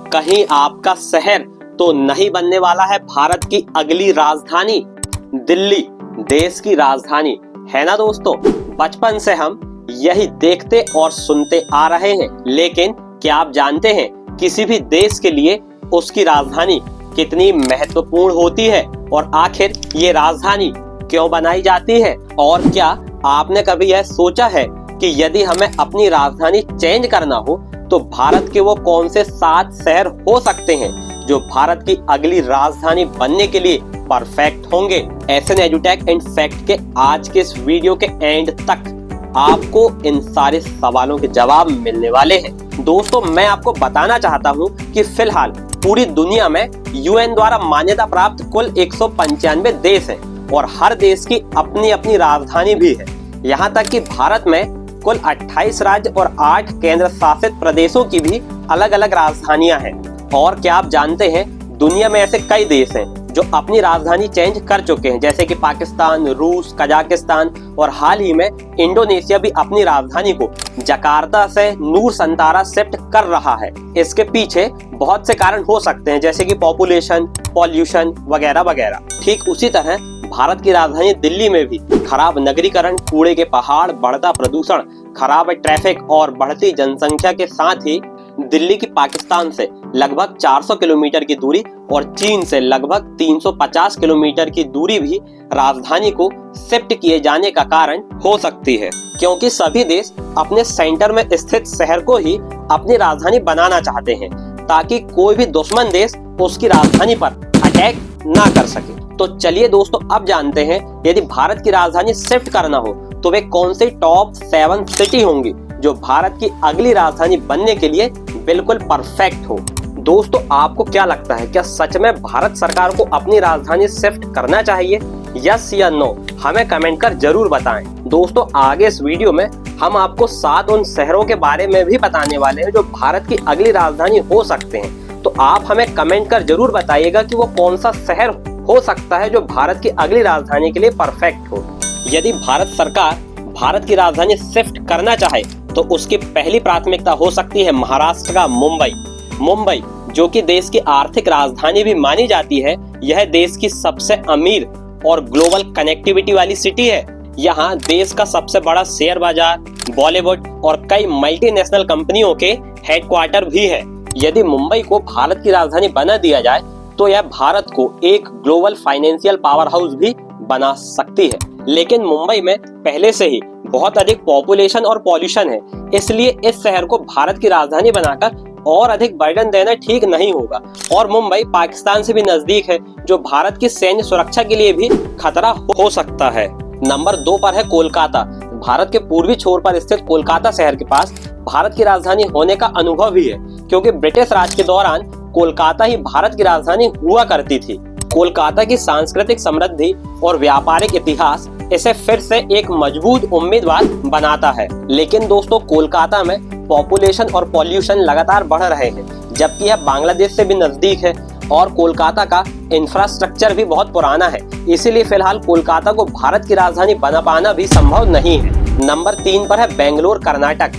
कहीं आपका शहर तो नहीं बनने वाला है भारत की अगली राजधानी। दिल्ली देश की राजधानी है ना दोस्तों। बचपन से हम यही देखते और सुनते आ रहे हैं, लेकिन क्या आप जानते हैं किसी भी देश के लिए उसकी राजधानी कितनी महत्वपूर्ण होती है और आखिर ये राजधानी क्यों बनाई जाती है। और क्या आपने कभी यह सोचा है कि यदि हमें अपनी राजधानी चेंज करना हो तो भारत के वो कौन से 7 शहर हो सकते हैं जो भारत की अगली राजधानी बनने के लिए परफेक्ट होंगे। एसएन एजुटेक एंड फैक्ट के आज के इस वीडियो के एंड तक आपको इन सारे सवालों के जवाब मिलने वाले हैं। दोस्तों, मैं आपको बताना चाहता हूं कि फिलहाल पूरी दुनिया में यूएन द्वारा मान्यता प्राप्त कुल 195 देश हैं और हर देश की अपनी अपनी राजधानी भी है। यहाँ तक कि भारत में कुल 28 राज्य और 8 केंद्र शासित प्रदेशों की भी अलग अलग राजधानियां हैं। और क्या आप जानते हैं दुनिया में ऐसे कई देश हैं जो अपनी राजधानी चेंज कर चुके हैं, जैसे कि पाकिस्तान, रूस, कजाकिस्तान और हाल ही में इंडोनेशिया भी अपनी राजधानी को जकार्ता से नूर संतारा शिफ्ट कर रहा है। इसके पीछे बहुत से कारण हो सकते हैं, जैसे कि पॉपुलेशन, पॉल्यूशन वगैरह वगैरह। ठीक उसी तरह भारत की राजधानी दिल्ली में भी खराब नगरीकरण, कूड़े के पहाड़, बढ़ता प्रदूषण, खराब ट्रैफिक और बढ़ती जनसंख्या के साथ ही दिल्ली की पाकिस्तान से लगभग 400 किलोमीटर की दूरी और चीन से लगभग 350 किलोमीटर की दूरी भी राजधानी को शिफ्ट किए जाने का कारण हो सकती है, क्योंकि सभी देश अपने सेंटर में स्थित शहर को ही अपनी राजधानी बनाना चाहते हैं ताकि कोई भी दुश्मन देश उसकी राजधानी पर अटैक ना कर सके। तो चलिए दोस्तों, अब जानते हैं यदि भारत की राजधानी शिफ्ट करना हो तो वे कौन सी टॉप 7 सिटी होंगी जो भारत की अगली राजधानी बनने के लिए बिल्कुल परफेक्ट हो। दोस्तों, आपको क्या लगता है, क्या सच में भारत सरकार को अपनी राजधानी शिफ्ट करना चाहिए? यस या नो हमें कमेंट कर जरूर बताएं। दोस्तों, आगे इस वीडियो में हम आपको 7 उन शहरों के बारे में भी बताने वाले हैं जो भारत की अगली राजधानी हो सकते हैं। तो आप हमें कमेंट कर जरूर बताइएगा कि वो कौन सा शहर हो सकता है जो भारत की अगली राजधानी के लिए परफेक्ट हो। यदि भारत सरकार भारत की राजधानी शिफ्ट करना चाहे तो उसकी पहली प्राथमिकता हो सकती है महाराष्ट्र का मुंबई। मुंबई जो कि देश की आर्थिक राजधानी भी मानी जाती है, यह देश की सबसे अमीर और ग्लोबल कनेक्टिविटी वाली सिटी है। यहाँ देश का सबसे बड़ा शेयर बाजार, बॉलीवुड और कई मल्टीनेशनल कंपनियों के हेडक्वार्टर भी है। यदि मुंबई को भारत की राजधानी बना दिया जाए तो यह भारत को एक ग्लोबल फाइनेंशियल पावर हाउस भी बना सकती है। लेकिन मुंबई में पहले से ही बहुत अधिक पॉपुलेशन और पॉल्यूशन है, इसलिए इस शहर को भारत की राजधानी बनाकर और अधिक बर्डन देना ठीक नहीं होगा। और मुंबई पाकिस्तान से भी नजदीक है, जो भारत की सैन्य सुरक्षा के लिए भी खतरा हो सकता है। नंबर 2 पर है कोलकाता। भारत के पूर्वी छोर पर स्थित कोलकाता शहर के पास भारत की राजधानी होने का अनुभव भी है, क्योंकि ब्रिटिश राज के दौरान कोलकाता ही भारत की राजधानी हुआ करती थी। कोलकाता की सांस्कृतिक समृद्धि और व्यापारिक इतिहास इसे फिर से एक मजबूत उम्मीदवार बनाता है। लेकिन दोस्तों, कोलकाता में पॉपुलेशन और पॉल्यूशन लगातार बढ़ रहे हैं, जबकि यह बांग्लादेश से भी नजदीक है और कोलकाता का इंफ्रास्ट्रक्चर भी बहुत पुराना है। इसीलिए फिलहाल कोलकाता को भारत की राजधानी बना पाना भी संभव नहीं है। नंबर 3 पर है बेंगलोर, कर्नाटक।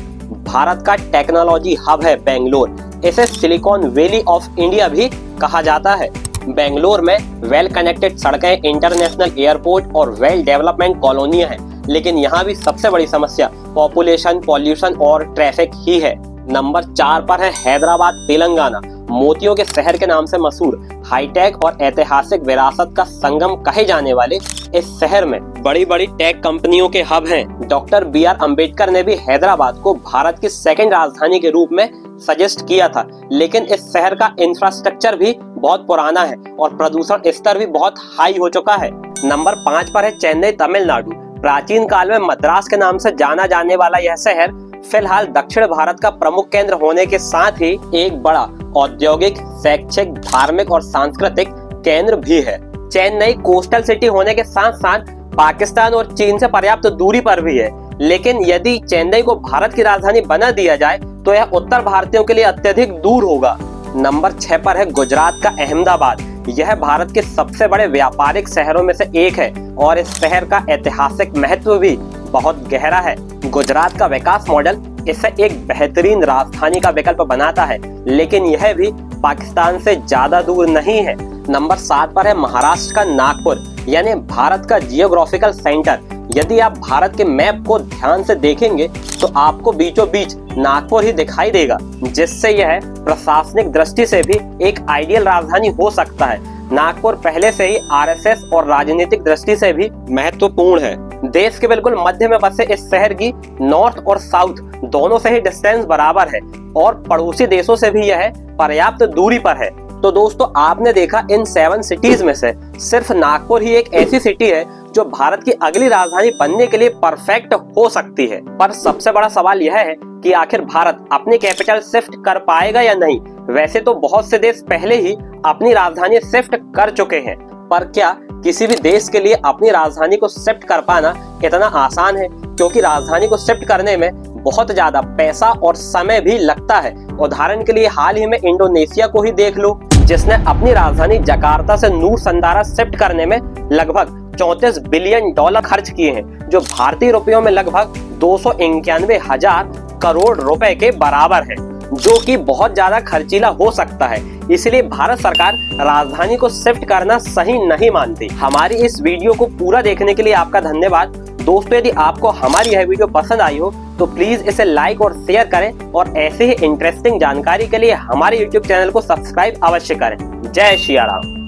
भारत का टेक्नोलॉजी हब है बेंगलोर। इसे सिलिकॉन वैली ऑफ इंडिया भी कहा जाता है। बेंगलोर में वेल कनेक्टेड सड़कें, इंटरनेशनल एयरपोर्ट और वेल डेवलपमेंट कॉलोनियां हैं, लेकिन यहाँ भी सबसे बड़ी समस्या पॉपुलेशन, पॉल्यूशन और ट्रैफिक ही है। नंबर 4 पर है हैदराबाद, तेलंगाना। मोतियों के शहर के नाम से मशहूर, हाईटेक और ऐतिहासिक विरासत का संगम कहे जाने वाले इस शहर में बड़ी बड़ी टेक कंपनियों के हब हैं। डॉक्टर BR अम्बेडकर ने भी हैदराबाद को भारत की सेकंड राजधानी के रूप में सजेस्ट किया था, लेकिन इस शहर का इंफ्रास्ट्रक्चर भी बहुत पुराना है और प्रदूषण स्तर भी बहुत हाई हो चुका है। नंबर 5 पर है चेन्नई, तमिलनाडु। प्राचीन काल में मद्रास के नाम से जाना जाने वाला यह शहर फिलहाल दक्षिण भारत का प्रमुख केंद्र होने के साथ ही एक बड़ा औद्योगिक, शैक्षिक, धार्मिक और सांस्कृतिक केंद्र भी है। चेन्नई कोस्टल सिटी होने के साथ साथ पाकिस्तान और चीन से पर्याप्त दूरी पर भी है, लेकिन यदि चेन्नई को भारत की राजधानी बना दिया जाए तो यह उत्तर भारतीयों के लिए अत्यधिक दूर होगा। नंबर 6 पर है गुजरात का अहमदाबाद। यह भारत के सबसे बड़े व्यापारिक शहरों में से एक है और इस शहर का ऐतिहासिक महत्व भी बहुत गहरा है। गुजरात का विकास मॉडल इसे एक बेहतरीन राजधानी का विकल्प बनाता है, लेकिन यह भी पाकिस्तान से ज्यादा दूर नहीं है। नंबर 7 पर है महाराष्ट्र का नागपुर, यानी भारत का जियोग्राफिकल सेंटर। यदि आप भारत के मैप को ध्यान से देखेंगे तो आपको बीचों बीच नागपुर ही दिखाई देगा, जिससे यह प्रशासनिक दृष्टि से भी एक आइडियल राजधानी हो सकता है। नागपुर पहले से ही आरएसएस और राजनीतिक दृष्टि से भी महत्वपूर्ण है। देश के बिल्कुल मध्य में बसे इस शहर की नॉर्थ और साउथ दोनों से ही डिस्टेंस बराबर है और पड़ोसी देशों से भी यह पर्याप्त दूरी पर है। तो दोस्तों, आपने देखा इन 7 सिटीज में से सिर्फ नागपुर ही एक ऐसी सिटी है जो भारत की अगली राजधानी बनने के लिए परफेक्ट हो सकती है। पर सबसे बड़ा सवाल यह है कि आखिर भारत अपनी कैपिटल शिफ्ट कर पाएगा या नहीं। वैसे तो बहुत से देश पहले ही अपनी राजधानी शिफ्ट कर चुके हैं, पर क्या किसी भी देश के लिए अपनी राजधानी को शिफ्ट कर पाना इतना आसान है? क्योंकि राजधानी को शिफ्ट करने में बहुत ज्यादा पैसा और समय भी लगता है। उदाहरण के लिए हाल ही में इंडोनेशिया को ही देख लो, जिसने अपनी राजधानी जकार्ता से नूरसंदारा शिफ्ट करने में लगभग $34 बिलियन खर्च किए हैं, जो भारतीय रुपयों में लगभग 291,000 करोड़ रुपए के बराबर है, जो कि बहुत ज्यादा खर्चीला हो सकता है। इसलिए भारत सरकार राजधानी को शिफ्ट करना सही नहीं मानती। हमारी इस वीडियो को पूरा देखने के लिए आपका धन्यवाद। दोस्तों, यदि आपको हमारी यह वीडियो पसंद आई हो तो प्लीज इसे लाइक और शेयर करें और ऐसे ही इंटरेस्टिंग जानकारी के लिए हमारे YouTube चैनल को सब्सक्राइब अवश्य करें। जय श्री राम।